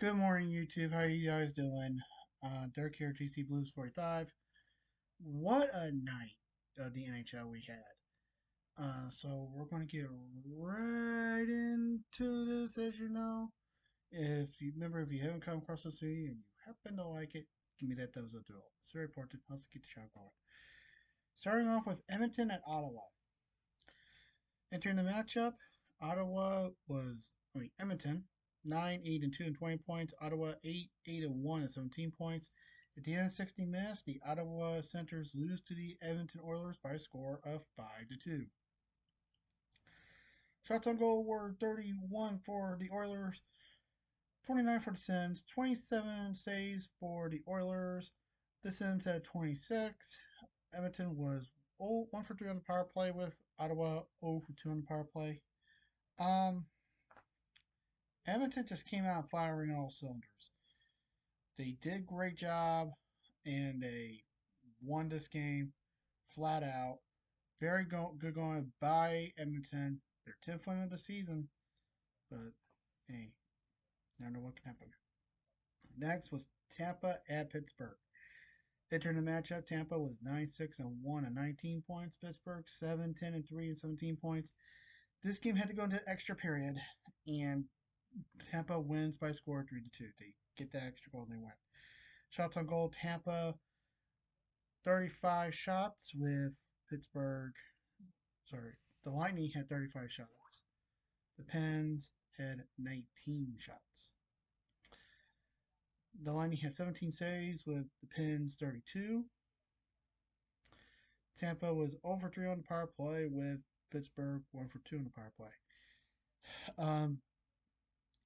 Good morning, YouTube. How you guys doing? Dirk here, GC Blues 45. What a night of the NHL we had. So we're going to get right into this, as you know. If you haven't come across this video and you happen to like it, give me that thumbs up duel. It's very important. Let's get the show going. Starting off with Edmonton at Ottawa. Entering the matchup, Edmonton, 9, 8, and 2 and 20 points. Ottawa 8, 8 and 1 and 17 points. At the end of 60 minutes, the Ottawa Senators lose to the Edmonton Oilers by a score of 5 to 2. Shots on goal were 31 for the Oilers, 29 for the Sens, 27 saves for the Oilers. The Sens had 26. Edmonton was 1 for 3 on the power play, with Ottawa 0 for 2 on the power play. Um, Edmonton just came out firing all cylinders. They did a great job, and they won this game flat out. Very good going by Edmonton. They're 10th win of the season, but hey, never know what can happen. Next was Tampa at Pittsburgh. Entering the matchup, Tampa was 9, 6 and 1 and 19 points. Pittsburgh 7, 10 and 3 and 17 points. This game had to go into extra period, and Tampa wins by a score of 3 to 2. They get that extra goal and they win. Shots on goal, Tampa 35 shots with Pittsburgh. Sorry, the Lightning had 35 shots. The Pens had 19 shots. The Lightning had 17 saves with the Pens 32. Tampa was 0 for 3 on the power play with Pittsburgh 1 for 2 on the power play. Um,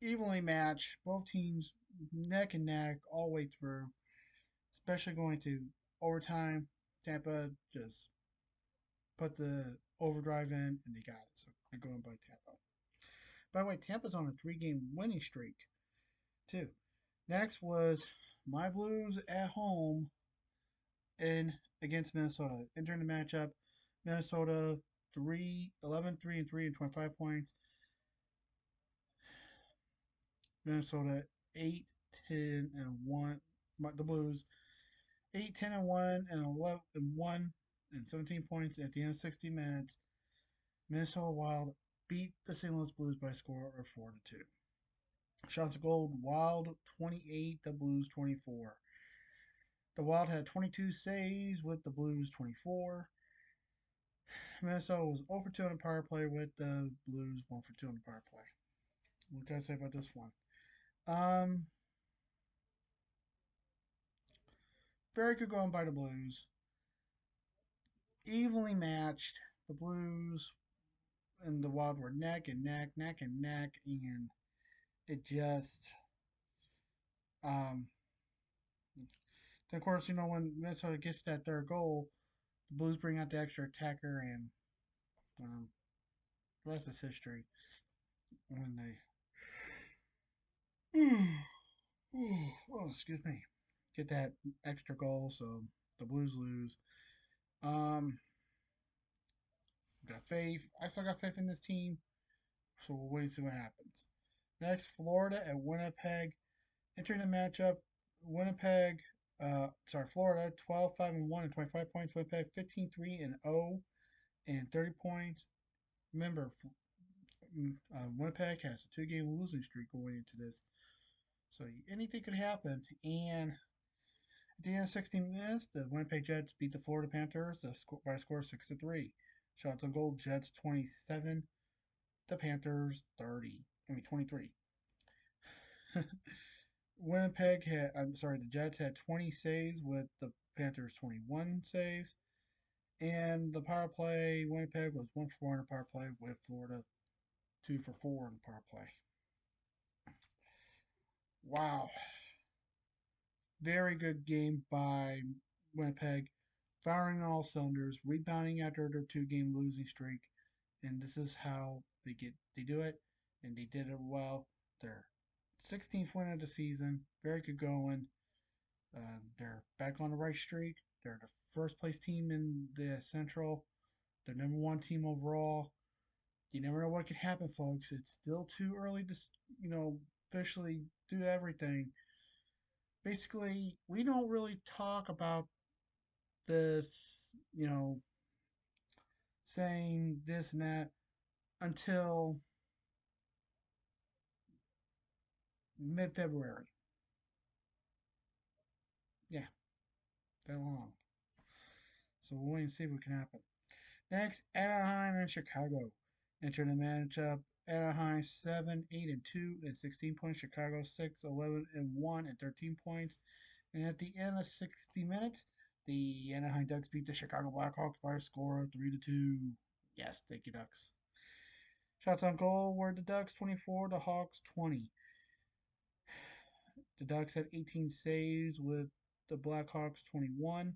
Evenly matched, both teams neck and neck all the way through, especially going to overtime. Tampa just put the overdrive in and they got it. So I'm going by Tampa. By the way, Tampa's on a 3-game winning streak, too. Next was my Blues at home in against Minnesota. Entering the matchup, Minnesota 11, 3 and 3 and 25 points. Minnesota 8, 10 and 1. The Blues 8, 10 and 1 and 11 and 1 and 17 points at the end of 60 minutes. Minnesota Wild beat the St. Louis Blues by a score of 4 to 2. Shots of gold, Wild 28, the Blues 24. The Wild had 22 saves with the Blues 24. Minnesota was 0 for 2 on the power play with the Blues 1 for 2 on the power play. What can I say about this one? Um, Very good going by the Blues. Evenly matched. The Blues and the Wild were neck and neck, neck and neck, and it just um of course, when Minnesota gets that third goal, the Blues bring out the extra attacker, and um, the rest is history. When they, oh, excuse me, get that extra goal, so the Blues lose. Um, got faith. I still got faith in this team, so we'll wait and see what happens. Next, Florida at Winnipeg. Entering the matchup, Florida 12, 5 and 1 and 25 points. Winnipeg 15, 3 and 0 and 30 points. Remember, Winnipeg has a 2-game losing streak going into this, so anything could happen. And at the end of 16 minutes, the Winnipeg Jets beat the Florida Panthers by a score of 6 to 3. Shots on goal, Jets 27, the Panthers 23. The Jets had 20 saves with the Panthers 21 saves. And the power play, Winnipeg was 1 for 4 on the power play with Florida 2 for 4 on the power play. Wow. Very good game by Winnipeg, firing all cylinders, rebounding after their 2-game losing streak, and this is how they do it, and they did it well. Their 16th win of the season, very good going. They're back on the right streak. They're the first place team in the Central. They're number 1 team overall. You never know what could happen, folks. It's still too early to officially do everything. Basically, we don't really talk about this, saying this and that until mid February. Yeah, that long. So we'll wait and see what can happen. Next, Anaheim and Chicago enter the matchup. Anaheim 7, 8, and 2 and 16 points. Chicago 6, 11, and 1 and 13 points. And at the end of 60 minutes, the Anaheim Ducks beat the Chicago Blackhawks by a score of 3-2. Yes, thank you, Ducks. Shots on goal were the Ducks 24, the Hawks 20. The Ducks had 18 saves with the Blackhawks 21.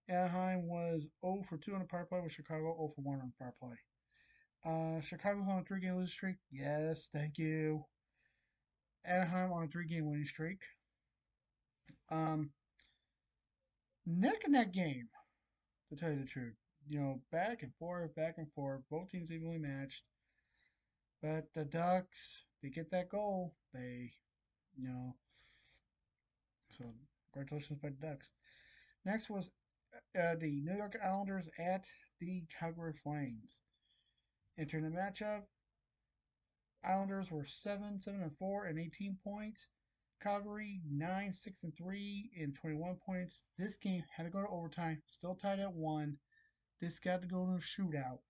Anaheim was 0 for 2 on the power play with Chicago 0 for 1 on the power play. Chicago's on a 3-game losing streak. Yes, thank you. Anaheim on a 3-game winning streak. Um, Neck and neck game, to tell you the truth. Back and forth, back and forth. Both teams evenly matched. But the Ducks, they get that goal. You know, so congratulations by the Ducks. Next was the New York Islanders at the Calgary Flames. Entering the matchup, Islanders were 7, 7-4 and 18 points. Calgary 9, 6-3 and 21 points. This game had to go to overtime. Still tied at 1. This got to go to a shootout.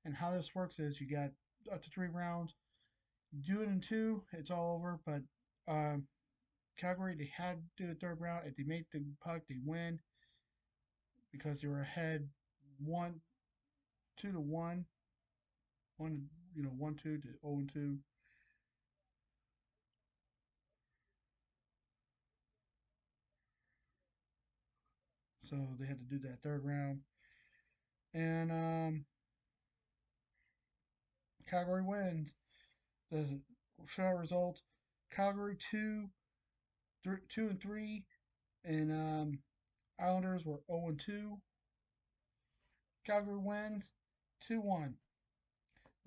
And how this works is you got up to 3 rounds. You do it in 2, it's all over. But Calgary, they had to do the third round. If they make the puck, they win because they were ahead 2-1, 1-2 to 0-2. So they had to do that third round. And Calgary wins. The shutout result: Calgary 2-3, and Islanders were 0-2. Calgary wins 2-1.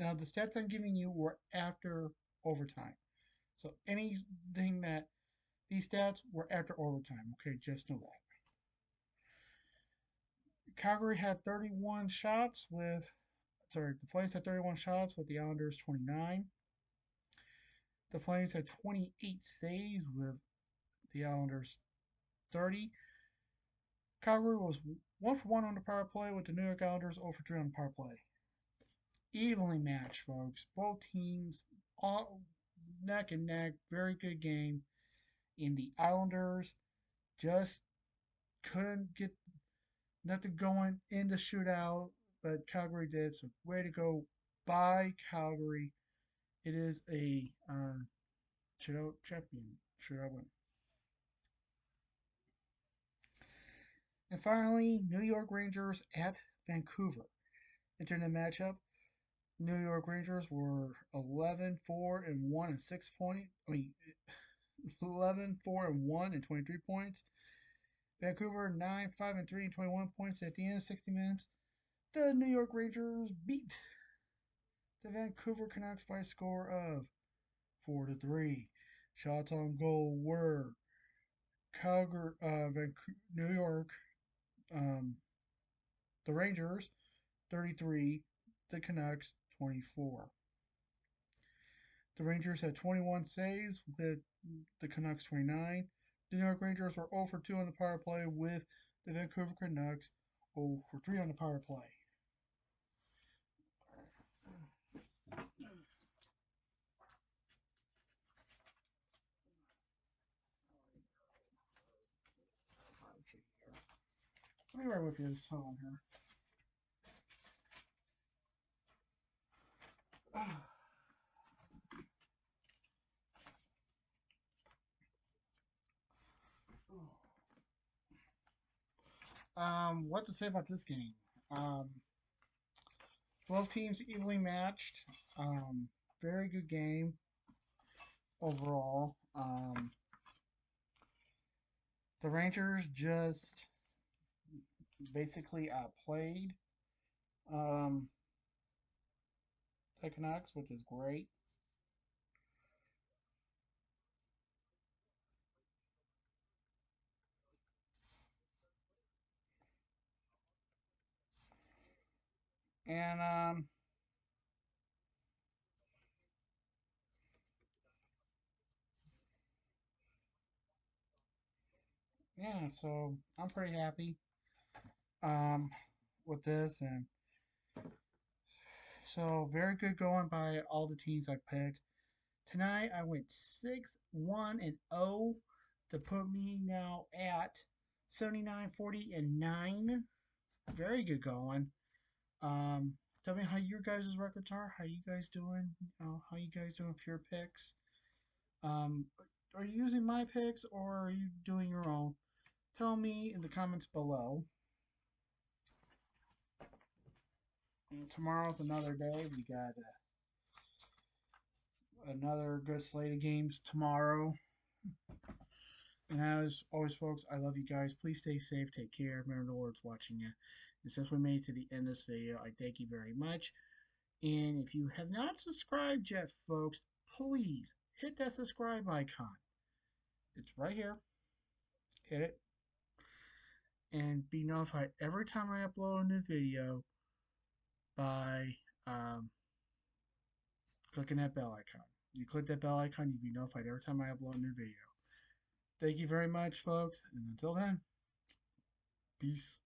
Now the stats I'm giving you were after overtime. So anything that these stats were after overtime. Okay, just know that. Calgary had 31 shots with the Flames had 31 shots with the Islanders 29. The Flames had 28 saves with the Islanders 30. Calgary was 1 for 1 on the power play with the New York Islanders 0 for 3 on the power play. Evenly matched, folks. Both teams all neck and neck. Very good game. And the Islanders just couldn't get nothing going in the shootout, but Calgary did. So way to go by Calgary. It is a shootout champion. Shootout win. And finally, New York Rangers at Vancouver. Internet matchup. New York Rangers were 11, 4, and 1 and 6 points. 11, 4, and 1 and 23 points. Vancouver 9, 5, and 3 and 21 points. At the end of 60 minutes, the New York Rangers beat the Vancouver Canucks by a score of 4-3. Shots on goal were New York, um, the Rangers 33, the Canucks 24. The Rangers had 21 saves with the Canucks 29. The New York Rangers were 0 for 2 on the power play with the Vancouver Canucks 0 for 3 on the power play. Let me right with you this on here. What to say about this game? Um, both teams evenly matched. Very good game overall. The Rangers just basically outplayed um, the Canucks, which is great. And yeah, so I'm pretty happy um with this, and so very good going by all the teams I picked. Tonight I went 6-1-0 to put me now at 79-40-9. Very good going. Um, Tell me how your guys' records are. How you guys doing? How you guys doing for your picks? Um, are you using my picks or are you doing your own? Tell me in the comments below. And tomorrow's another day. We got another good slate of games tomorrow. And as always, folks, I love you guys. Please stay safe. Take care. Remember the Lord's watching you. And since we made it to the end of this video, I thank you very much. And if you have not subscribed yet, folks, please hit that subscribe icon. It's right here. Hit it. And be notified every time I upload a new video by clicking that bell icon. You click that bell icon, you'll be notified every time I upload a new video. Thank you very much, folks. And until then, peace.